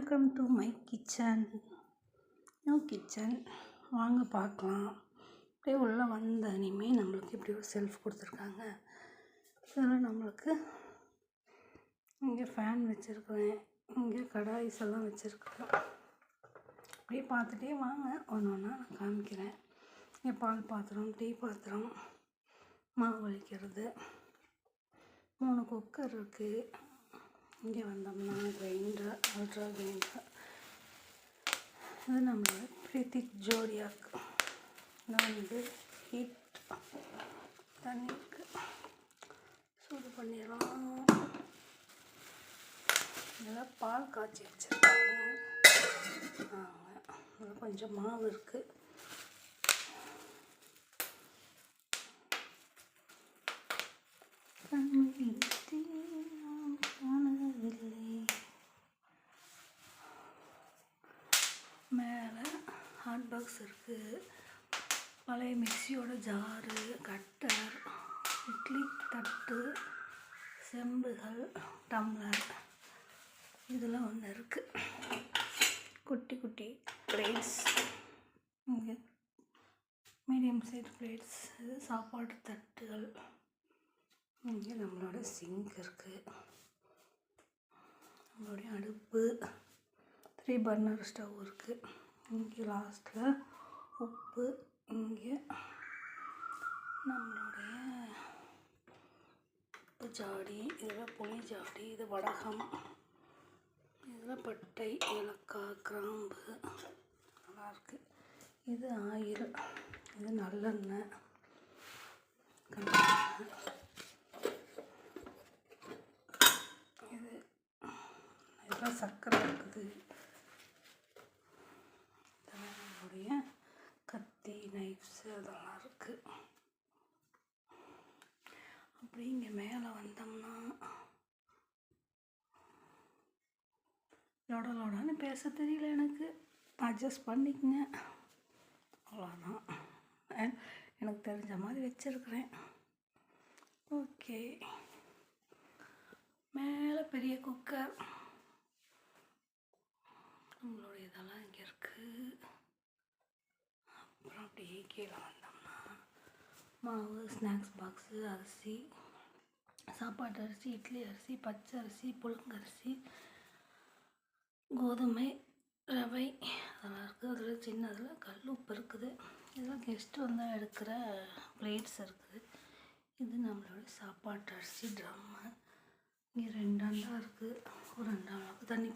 Welcome to my kitchen. New kitchen வாங்க பார்க்கலாம். அப்படியே உள்ளே வந்த இனிமேல் நம்மளுக்கு இப்படி ஒரு செல்ஃப் கொடுத்துருக்காங்க. இதில் நம்மளுக்கு இங்கே ஃபேன் வச்சுருக்குறேன், இங்கே கடாய்ஸ் எல்லாம் வச்சுருக்குறேன். அப்படியே பார்த்துட்டே வாங்க, ஒன்று ஒன்றா நான் காமிக்கிறேன். இங்கே பால் பாத்திரம், டீ பாத்திரம், மாவு வலிக்கிறது, 3 குக்கர் இருக்குது. இங்கே வந்தோம்னா கிரைண்டர், அல்ட்ரா கிரைண்டர், இது நம்மளோட பிரித்திக் ஜோடியாக். இது ஹீட் தண்ணிக்கு சூடு பண்ணிடலாம். இதெல்லாம் பால் காய்ச்சி வச்சுருக்காங்க. இதில் கொஞ்சம் மாவு இருக்குது. மேலே ஹாட் பாக்ஸ் இருக்குது, பழைய மிக்சியோட ஜாரு, கட்டர், இட்லி தட்டு, செம்புகள், டம்ளர், இதெல்லாம் ஒன்று இருக்குது. குட்டி குட்டி பிளேட்ஸ், இங்கே மீடியம் சைஸ் பிளேட்ஸ், இது சாப்பாடு தட்டுகள். இங்கே நம்மளோட சிங்க் இருக்குது, நம்மளுடைய அடுப்பு, 3 பர்னர் ஸ்டவ் இருக்குது. இங்கே லாஸ்ட்டில் உப்பு, இங்கே நம்மளுடைய உப்பு ஜாடி, இதில் புளி ஜாடி, இது வடகம், இதில் பட்டை, ஏலக்காய், கிராம்பு நல்லாயிருக்கு. இது ஆயில், இது நல்லெண்ணெய், இதெல்லாம் சர்க்கரை இருக்குது. இதெல்லாம் நம்மளுடைய கத்தி, நைஃப்ஸு அதெல்லாம் இருக்குது. அப்படி இங்கே மேலே வந்தோம்னா லோடான்னு பேச தெரியல எனக்கு, அட்ஜஸ்ட் பண்ணிக்கங்க, அவ்வளோதான். எனக்கு தெரிஞ்ச மாதிரி வச்சுருக்கிறேன். ஓகே. மேலே பெரிய குக்கர், நம்மளுடைய இதெல்லாம் இங்கே இருக்குது. அப்புறம் அப்படியே கீழே வந்தோம்னா மாவு, ஸ்நாக்ஸ் பாக்ஸு, அரிசி, சாப்பாட்டு அரிசி, இட்லி அரிசி, பச்சை அரிசி, புழுங்கரிசி, கோதுமை, ரவை அதெல்லாம் இருக்குது. அதில் சின்னதில் கல் உப்பு இருக்குது. இதெல்லாம் கெஸ்ட்டு வந்தால் எடுக்கிற பிளேட்ஸ் இருக்குது. இது நம்மளோட சாப்பாட்டு அரிசி ட்ரம்மு. இங்கே 2 அண்டா இருக்குது. ஒரு 2 அளவுக்கு தண்ணி